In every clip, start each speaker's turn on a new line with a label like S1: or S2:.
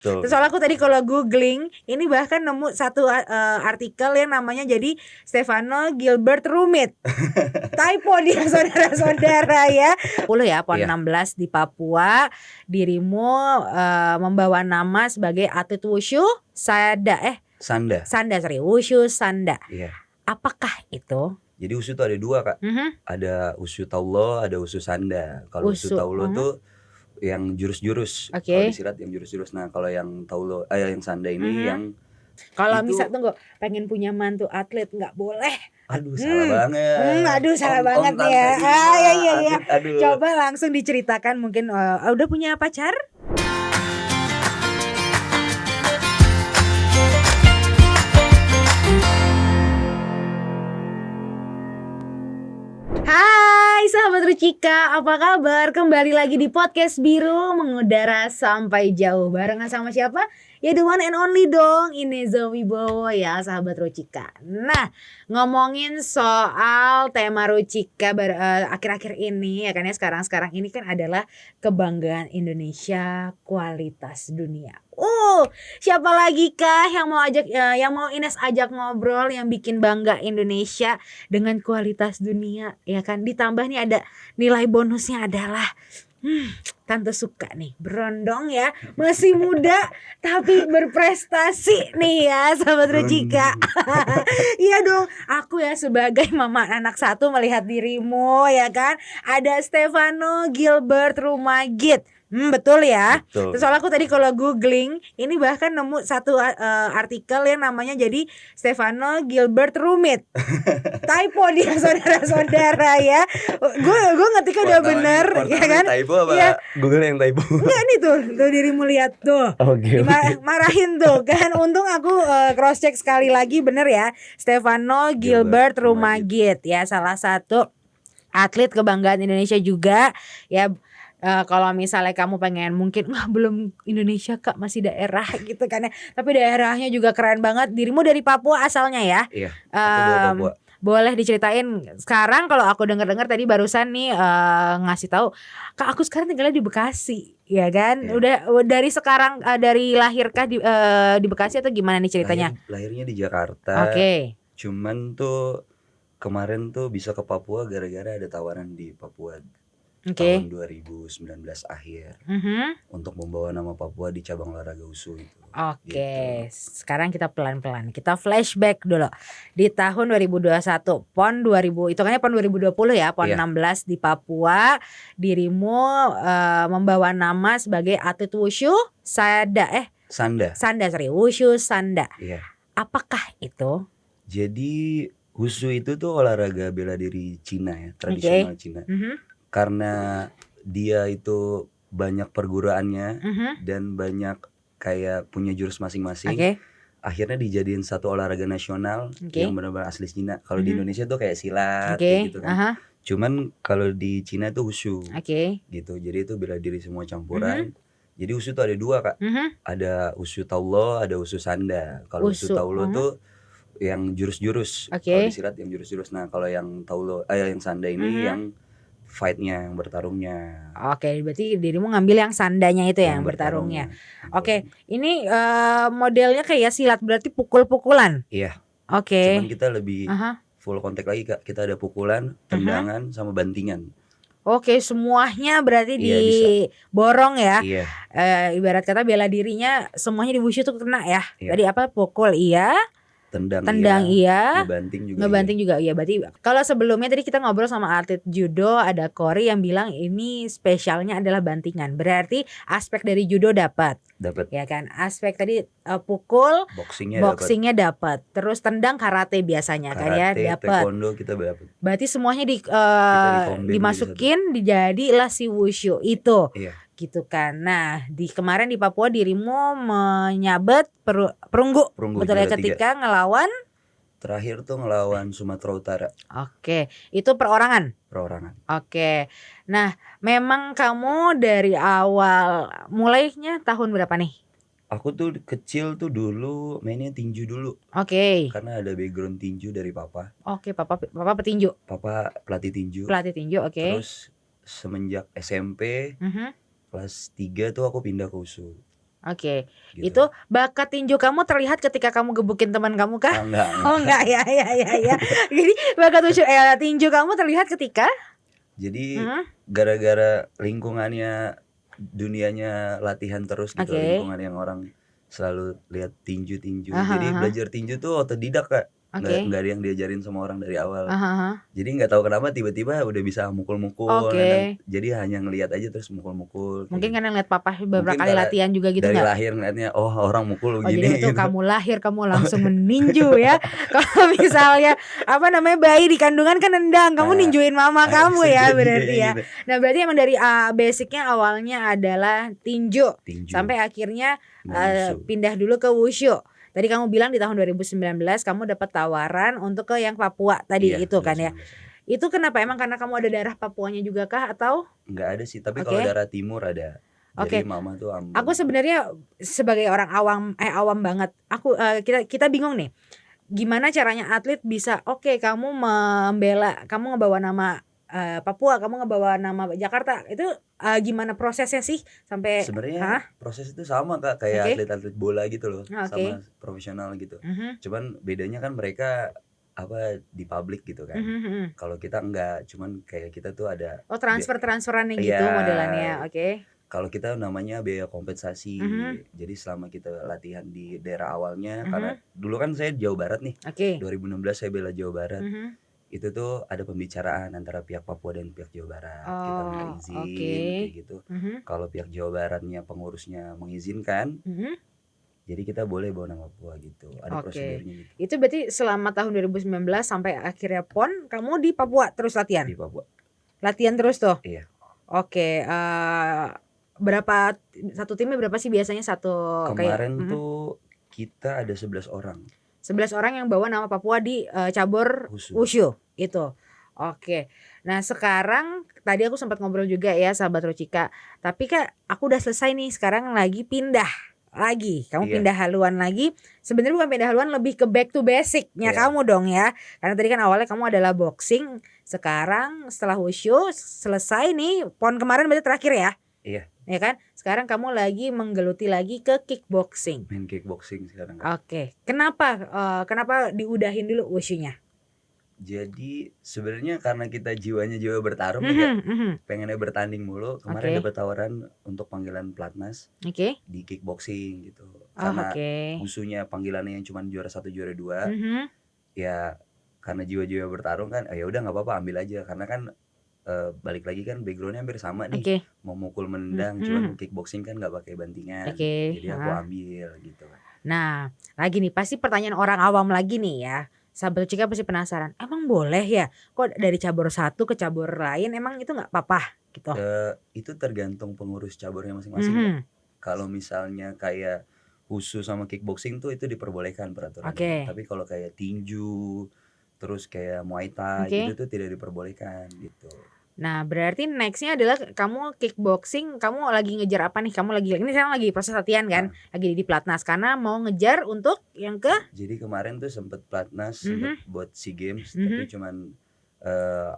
S1: Terus
S2: Betul.
S1: soalnya aku tadi kalau googling ini bahkan nemu satu artikel yang namanya jadi Stefano Gilbert Rumit. Typo dia saudara-saudara ya. 10 ya, PON
S2: Iya.
S1: 16 di Papua. Dirimu membawa nama sebagai atlet wushu Sanda Wushu Sanda.
S2: Iya.
S1: Apakah itu?
S2: Jadi wushu tuh ada dua, Kak. Ada wushu Taulo, ada wushu Sanda. Kalau wushu Taulo tuh yang jurus-jurus. Kalau
S1: Oke.
S2: disilat yang jurus-jurus. Nah, kalau yang Taulo yang Sanda ini yang
S1: Kalau
S2: itu,
S1: misal tunggu pengen punya mantu atlet nggak boleh.
S2: aduh salah banget.
S1: Aduh salah banget nih ya. Iya.
S2: Aduh.
S1: Coba langsung diceritakan mungkin udah punya pacar? Hai sahabat Rucika, apa kabar? Kembali lagi di podcast Biru mengudara sampai jauh. Barengan sama siapa? Ya the one and only dong, Ineza Wibowo ya sahabat Rucika. Nah, ngomongin soal tema Rucika akhir-akhir ini ya kan ya, sekarang ini kan adalah kebanggaan Indonesia, kualitas dunia. Siapa lagi kah yang mau Ines ajak ngobrol yang bikin bangga Indonesia dengan kualitas dunia ya kan, ditambah nih ada nilai bonusnya adalah Tante suka nih berondong ya, masih muda tapi berprestasi nih ya sahabat Rucika. Iya dong, aku ya sebagai mama anak satu melihat dirimu ya kan, ada Stefano Gilbert Rumagit. Betul ya.
S2: Betul.
S1: Soalnya aku tadi kalau googling ini bahkan nemu satu artikel yang namanya jadi Stefano Gilbert Rumit. Typo dia saudara-saudara ya. Gue ngetiknya udah bener ya kan.
S2: Typo apa?
S1: Iya.
S2: Google yang typo.
S1: Enggak nih tuh dirimu lihat tuh.
S2: Oke.
S1: Marahin tuh kan. Untung aku cross check sekali lagi bener ya. Stefano Gilbert Rumagit ya, salah satu atlet kebanggaan Indonesia juga ya. Kalau misalnya kamu pengen mungkin belum Indonesia Kak, masih daerah gitu kan ya, tapi daerahnya juga keren banget. Dirimu dari Papua asalnya ya?
S2: Iya, aku dari Papua.
S1: Boleh diceritain sekarang, kalau aku dengar tadi barusan nih ngasih tahu Kak, aku sekarang tinggalnya di Bekasi ya kan.
S2: Iya.
S1: Udah dari sekarang dari lahirkah di Bekasi atau gimana nih ceritanya?
S2: Lahirnya di Jakarta.
S1: Oke.
S2: Cuman tuh kemarin tuh bisa ke Papua gara-gara ada tawaran di Papua. Tahun 2019 akhir untuk membawa nama Papua di cabang olahraga wushu itu.
S1: Oke. Sekarang kita pelan-pelan kita flashback dulu di tahun 2021, PON 2000 itu kan PON 2020 ya, PON 16 di Papua. Dirimu membawa nama sebagai atlet wushu Sanda wushu Sanda.
S2: Iya.
S1: Apakah itu?
S2: Jadi wushu itu tuh olahraga bela diri Cina ya, tradisional Cina. Karena dia itu banyak perguraannya dan banyak kayak punya jurus masing-masing. Akhirnya dijadiin satu olahraga nasional yang benar-benar asli Cina. Kalau di Indonesia tuh kayak silat kayak gitu kan. Cuman kalau di Cina tuh wushu. Gitu. Jadi itu bela diri semua campuran. Jadi wushu tuh ada dua, Kak. Ada wushu Taulo, ada wushu Sanda. Kalau wushu Taulo tuh yang jurus-jurus. Kalau disilat yang jurus-jurus. Nah, kalau yang Taulo yang Sanda ini yang fightnya, yang bertarungnya.
S1: Oke, berarti dirimu ngambil yang Sandanya itu yang bertarungnya. Oke, ini modelnya kayak silat, berarti pukul-pukulan.
S2: Iya.
S1: Oke.
S2: Cuman kita lebih full kontak lagi, Kak. Kita ada pukulan, tendangan, sama bantingan.
S1: Oke, semuanya berarti diborong ya.
S2: Iya.
S1: Ibarat kata bela dirinya semuanya di wushu tuh kena ya.
S2: Iya.
S1: Tadi apa? Pukul iya. Tendang iya. Ngebanting juga iya. Berarti kalau sebelumnya tadi kita ngobrol sama atlet judo, ada Cory yang bilang ini spesialnya adalah bantingan. Berarti aspek dari judo dapat. Ya kan? Aspek tadi pukul, boxingnya dapat. Terus tendang karate biasanya kan ya dapat.
S2: Taekwondo kita dapat.
S1: Berarti semuanya dimasukin dijadilah si wushu itu.
S2: Iya.
S1: Gitu kan. Nah, kemarin di Papua dirimu menyabet perunggu. Betul ya, ketika ngelawan?
S2: Terakhir tuh ngelawan Sumatera Utara.
S1: Oke, itu perorangan?
S2: Perorangan.
S1: Oke. Nah, memang kamu dari awal mulainya tahun berapa nih?
S2: Aku tuh kecil tuh dulu mainnya tinju dulu.
S1: Oke.
S2: Karena ada background tinju dari papa.
S1: Oke, papa petinju.
S2: Papa pelatih tinju.
S1: Oke.
S2: Terus semenjak SMP kelas 3 tuh aku pindah ke wushu.
S1: Oke.
S2: gitu.
S1: Itu bakat tinju kamu terlihat ketika kamu gebukin teman kamu kah?
S2: Enggak.
S1: Oh enggak ya. Jadi bakat tinju kamu terlihat ketika
S2: Jadi gara-gara lingkungannya dunianya latihan terus gitu, lingkungan yang orang selalu lihat tinju. Jadi belajar tinju tuh otodidak, Kak. Nggak ada yang diajarin sama orang dari awal. Jadi nggak tahu kenapa tiba-tiba udah bisa mukul-mukul. Jadi hanya ngelihat aja terus mukul-mukul.
S1: Mungkin karena ngeliat papa beberapa kali latihan juga gitu
S2: dari
S1: nggak?
S2: lahir ngeliatnya orang mukul
S1: Jadi
S2: begini
S1: itu
S2: gitu.
S1: kamu lahir kamu langsung meninju ya. Kalau misalnya bayi di kandungan kan nendang, kamu ninjuin mama kamu ya berarti ya.
S2: Gitu.
S1: Nah berarti emang dari basicnya awalnya adalah tinju. Sampai akhirnya pindah dulu ke wushu. Tadi kamu bilang di tahun 2019 kamu dapat tawaran untuk ke yang Papua tadi itu kan ya. Itu kenapa? Emang karena kamu ada darah Papuanya juga kah atau?
S2: Enggak ada sih, tapi kalau darah timur ada. Jadi mama tuh Ambon.
S1: Aku sebenarnya sebagai orang awam banget. Kita bingung nih. Gimana caranya atlet bisa kamu membela, kamu ngebawa nama Papua, kamu ngebawa nama Jakarta, itu gimana prosesnya sih sampai?
S2: Sebenarnya proses itu sama Kak, kayak atlet-atlet bola gitu loh, sama profesional gitu. Cuman bedanya kan mereka di publik gitu kan. Kalau kita enggak, cuman kayak kita tuh ada
S1: transferannya gitu modelannya.
S2: Kalau kita namanya biaya kompensasi. Jadi selama kita latihan di daerah awalnya, karena dulu kan saya Jawa Barat nih. 2016 saya bela Jawa Barat. Itu tuh ada pembicaraan antara pihak Papua dan pihak Jawa Barat. Kita minta izin kayak gitu. Kalau pihak Jawa Baratnya pengurusnya mengizinkan, jadi kita boleh bawa nama Papua gitu. Ada prosedurnya gitu.
S1: Itu berarti selama tahun 2019 sampai akhirnya PON kamu di Papua terus latihan?
S2: Di Papua.
S1: Latihan terus tuh?
S2: Iya.
S1: Berapa satu timnya berapa sih biasanya satu?
S2: Kemarin tuh kita ada 11 orang.
S1: 11 orang yang bawa nama Papua di cabur wushu itu. Nah sekarang tadi aku sempat ngobrol juga ya sahabat Ruchika. Tapi Kak, aku udah selesai nih, sekarang lagi pindah lagi. Kamu pindah haluan lagi. Sebenarnya bukan pindah haluan, lebih ke back to basicnya kamu dong ya. Karena tadi kan awalnya kamu adalah boxing. Sekarang setelah wushu selesai nih, PON kemarin berarti terakhir ya?
S2: Iya.
S1: Ya kan? Sekarang kamu lagi menggeluti lagi ke kickboxing.
S2: Main kickboxing sekarang.
S1: Kenapa diudahin dulu wushunya?
S2: Jadi sebenarnya karena kita jiwanya jiwa bertarung pengennya bertanding mulu. Kemarin dapat tawaran untuk panggilan pelatnas di kickboxing gitu. Karena wushunya panggilannya yang cuma juara 1 juara 2. Ya karena jiwa-jiwa bertarung kan, ya udah nggak apa-apa ambil aja, karena kan balik lagi kan backgroundnya hampir sama nih. Mau mukul menendang, cuman kickboxing kan nggak pakai bantingan. Jadi aku ambil gitu.
S1: Nah lagi nih pasti pertanyaan orang awam lagi nih ya. Sahabat Ruchika pasti penasaran, emang boleh ya kok dari cabur satu ke cabur lain, emang itu nggak apa-apa gitu?
S2: Itu tergantung pengurus caburnya masing-masing. Kalau misalnya kayak wushu sama kickboxing tuh itu diperbolehkan peraturannya. Tapi kalau kayak tinju terus kayak Muay Thai itu tuh tidak diperbolehkan gitu. Nah
S1: berarti nextnya adalah kamu kickboxing, kamu lagi ngejar apa nih? Ini sekarang lagi proses latihan kan? Lagi di pelatnas karena mau ngejar untuk yang ke?
S2: Jadi kemarin tuh sempet pelatnas, sempet buat SEA Games, tapi cuman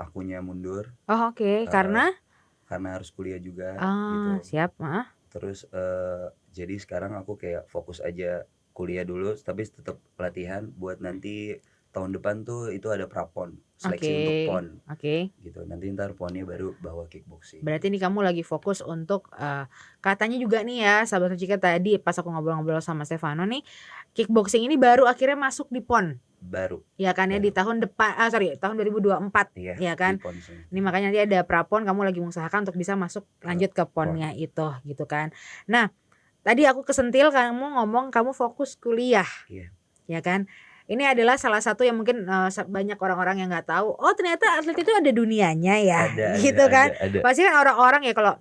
S2: akunya mundur.
S1: Karena
S2: harus kuliah juga gitu.
S1: Siap.
S2: Terus jadi sekarang aku kayak fokus aja kuliah dulu, tapi tetap latihan buat nanti tahun depan tuh itu ada prapon, seleksi untuk PON. Gitu. Nanti ntar PONnya baru bawa kickboxing.
S1: Berarti ini kamu lagi fokus untuk katanya juga nih ya sahabat Ruchika, tadi pas aku ngobrol-ngobrol sama Stefano nih, kickboxing ini baru akhirnya masuk di PON.
S2: Baru.
S1: Ya kan ya di tahun depan tahun 2024 ya kan. Ini makanya nanti ada prapon, kamu lagi mengusahakan untuk bisa masuk lanjut ke PON-nya itu gitu kan. Nah, tadi aku kesentil kamu ngomong kamu fokus kuliah. Ya kan? Ini adalah salah satu yang mungkin banyak orang-orang yang nggak tahu. Oh ternyata atlet itu ada dunianya ya, gitu kan? Pasti kan orang-orang ya kalau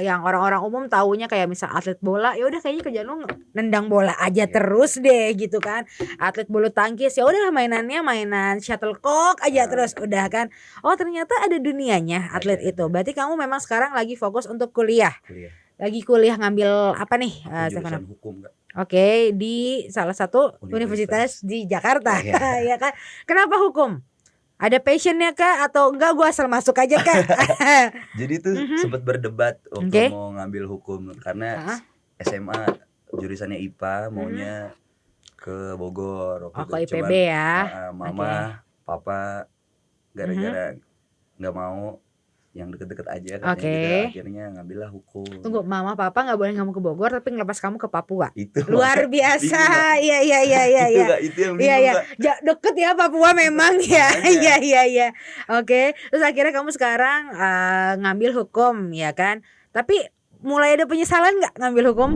S1: yang orang-orang umum taunya kayak misal atlet bola, ya udah kayaknya kerjaan lu nendang bola aja terus deh gitu kan. Atlet bulu tangkis ya udah mainan shuttlecock aja terus udah kan. Oh ternyata ada dunianya atlet itu. Berarti kamu memang sekarang lagi fokus untuk kuliah. Lagi kuliah ngambil apa nih?
S2: Jurusan hukum Kak.
S1: Di salah satu universitas di Jakarta. Ya kan? Kenapa hukum? Ada passionnya kah atau enggak gua asal masuk aja kak?
S2: Jadi tuh sempat berdebat waktu mau ngambil hukum, karena SMA jurusannya IPA, maunya ke Bogor waktu
S1: ke
S2: itu.
S1: IPB
S2: Cuman
S1: ya.
S2: mama, papa gara-gara nggak mau yang deket-deket aja katanya gitu, akhirnya ngambillah hukum.
S1: Tunggu, mama papa nggak boleh kamu ke Bogor tapi ngelepas kamu ke Papua.
S2: Itu
S1: luar biasa. Iya.
S2: itu yang bingung, Kak.
S1: Deket ya Papua memang ya. Iya. Oke, terus akhirnya kamu sekarang ngambil hukum ya kan? Tapi mulai ada penyesalan nggak ngambil hukum?